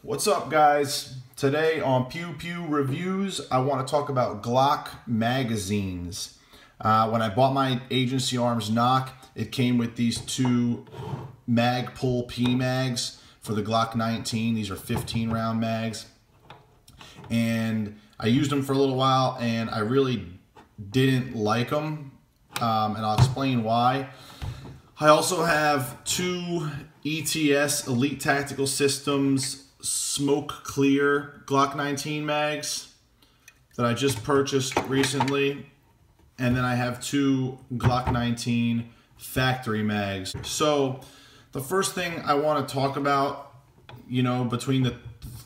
What's up, guys? Today on Pew Pew Reviewz, I want to talk about Glock magazines. When I bought my Agency Arms Nock, it came with these two Magpul P mags for the Glock 19. These are 15 round mags. And I used them for a little while and I really didn't like them. And I'll explain why. I also have two ETS, Elite Tactical Systems, smoke clear Glock 19 mags that I just purchased recently, and then I have two Glock 19 factory mags. So the first thing I want to talk about, between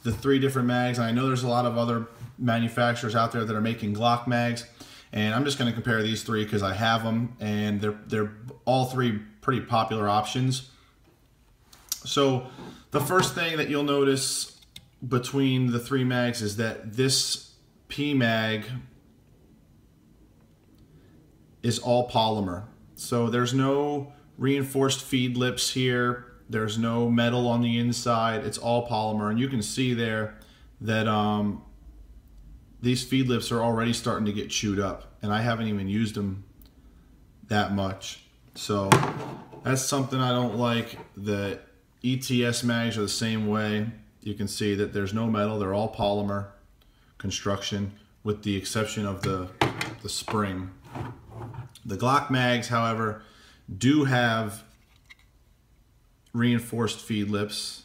the three different mags, and I know there's a lot of other manufacturers out there that are making Glock mags, and I'm just going to compare these three because I have them and they're all three pretty popular options. So the first thing that you'll notice between the three mags is that this P mag is all polymer. So there's no reinforced feed lips here. There's no metal on the inside. It's all polymer. And you can see there that these feed lips are already starting to get chewed up. And I haven't even used them that much. So that's something I don't like. The ETS mags are the same way. You can see that there's no metal. They're all polymer construction with the exception of the spring. The Glock mags, however, do have reinforced feed lips.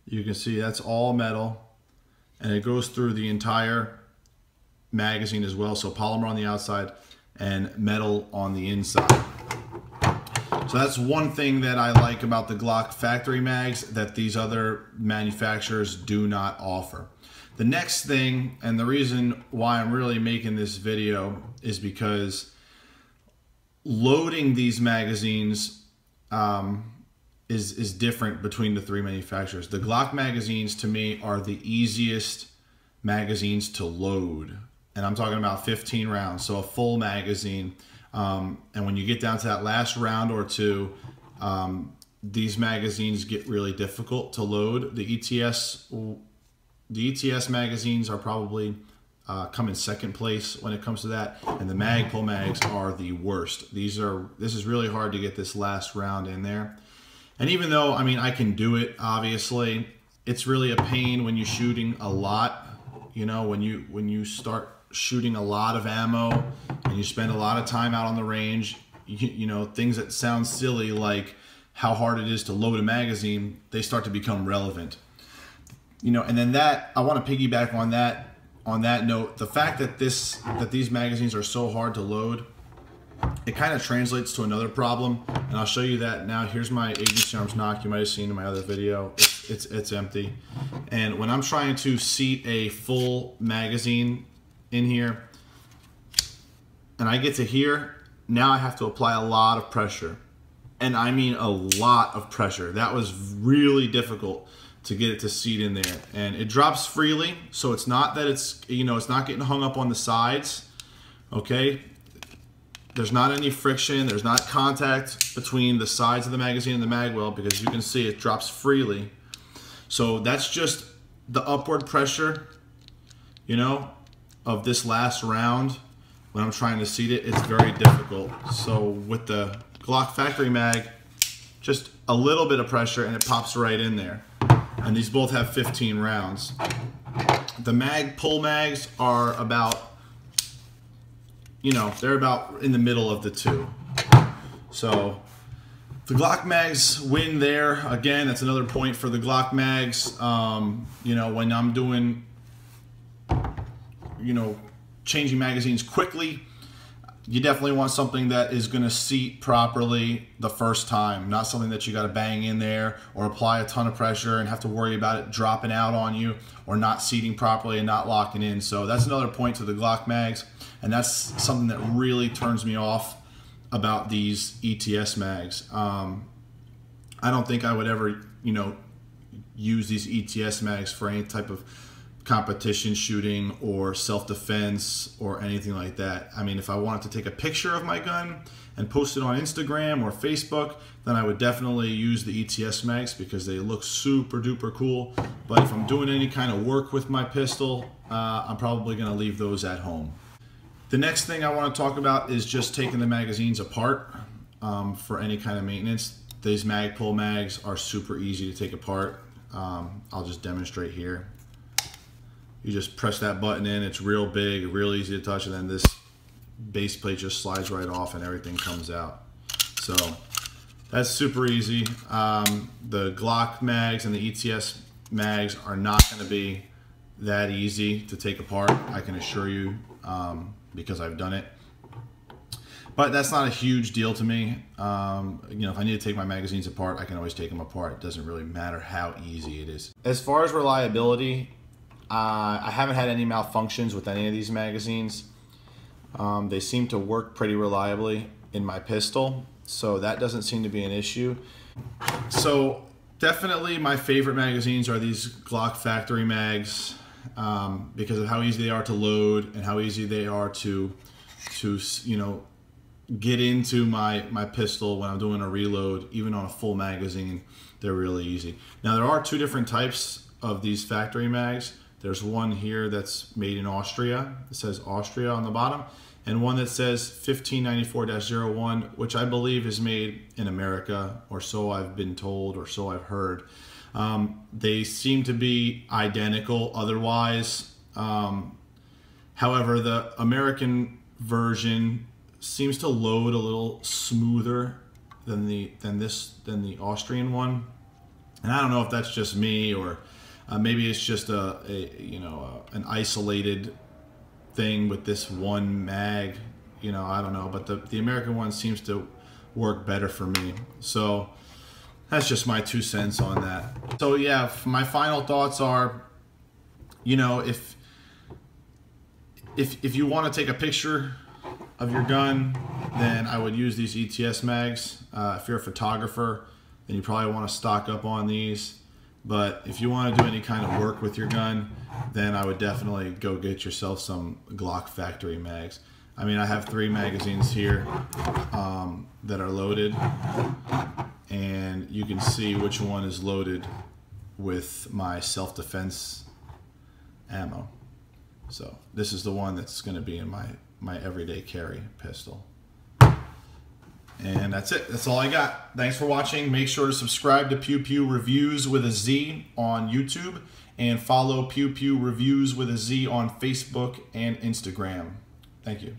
You can see that's all metal and it goes through the entire magazine as well. So polymer on the outside and metal on the inside. So that's one thing that I like about the Glock factory mags that these other manufacturers do not offer. The next thing, and the reason why I'm really making this video, is because loading these magazines is different between the three manufacturers. The Glock magazines, to me, are the easiest magazines to load. And I'm talking about 15 rounds, so a full magazine. And when you get down to that last round or two, these magazines get really difficult to load. The ETS magazines are probably come in second place when it comes to that, and the Magpul mags are the worst. This is really hard to get this last round in there. And even though, I can do it, obviously, it's really a pain when you're shooting a lot. When you start shooting a lot of ammo and you spend a lot of time out on the range, things that sound silly like how hard it is to load a magazine, they start to become relevant. And then I want to piggyback on that note, the fact that these magazines are so hard to load, it kind of translates to another problem, and I'll show you that now. Here's my Agency Arms Nock. You might have seen in my other video. It's empty, and when I'm trying to seat a full magazine in here and I get to here, now I have to apply a lot of pressure, and I mean a lot of pressure. That was really difficult to get it to seat in there, and it drops freely, so it's not that it's not getting hung up on the sides. Okay, there's not any friction, there's not contact between the sides of the magazine and the mag well, because you can see it drops freely. So that's just the upward pressure, of this last round. When I'm trying to seat it, it's very difficult. So with the Glock factory mag, just a little bit of pressure and it pops right in there. And these both have 15 rounds. The Magpul mags are about, they're about in the middle of the two. So the Glock mags win there. Again, that's another point for the Glock mags. When I'm doing, changing magazines quickly, you definitely want something that is going to seat properly the first time, not something that you got to bang in there or apply a ton of pressure and have to worry about it dropping out on you or not seating properly and not locking in. So that's another point to the Glock mags, and that's something that really turns me off about these ETS mags. I don't think I would ever, use these ETS mags for any type of competition shooting or self-defense or anything like that. I mean, if I wanted to take a picture of my gun and post it on Instagram or Facebook, then I would definitely use the ETS mags because they look super duper cool. But if I'm doing any kind of work with my pistol, I'm probably going to leave those at home. The next thing I want to talk about is just taking the magazines apart for any kind of maintenance. These Magpul mags are super easy to take apart. I'll just demonstrate here. You just press that button in, it's real big, real easy to touch, and then this base plate just slides right off and everything comes out. So that's super easy. The Glock mags and the ETS mags are not going to be that easy to take apart, I can assure you, because I've done it. But that's not a huge deal to me. You know, if I need to take my magazines apart, I can always take them apart. It doesn't really matter how easy it is. As far as reliability, I haven't had any malfunctions with any of these magazines. They seem to work pretty reliably in my pistol, so that doesn't seem to be an issue. So definitely my favorite magazines are these Glock factory mags because of how easy they are to load and how easy they are to you know, get into my pistol when I'm doing a reload. Even on a full magazine, they're really easy. Now there are two different types of these factory mags. There's one here that's made in Austria. It says Austria on the bottom. And one that says 1594-01, which I believe is made in America, or so I've been told, or so I've heard. They seem to be identical otherwise. However, the American version seems to load a little smoother than the Austrian one. And I don't know if that's just me, or maybe it's just an isolated thing with this one mag. You know, I don't know, but the American one seems to work better for me. So that's just my 2 cents on that. So yeah, my final thoughts are, you know, if you want to take a picture of your gun, then I would use these ETS mags. If you're a photographer, then you probably want to stock up on these. But if you want to do any kind of work with your gun, then I would definitely go get yourself some Glock factory mags. I mean, I have 3 magazines here that are loaded, and you can see which one is loaded with my self-defense ammo. So this is the one that's going to be in my everyday carry pistol. And that's it. That's all I got. Thanks for watching. Make sure to subscribe to Pew Pew Reviewz with a Z on YouTube, and follow Pew Pew Reviewz with a Z on Facebook and Instagram. Thank you.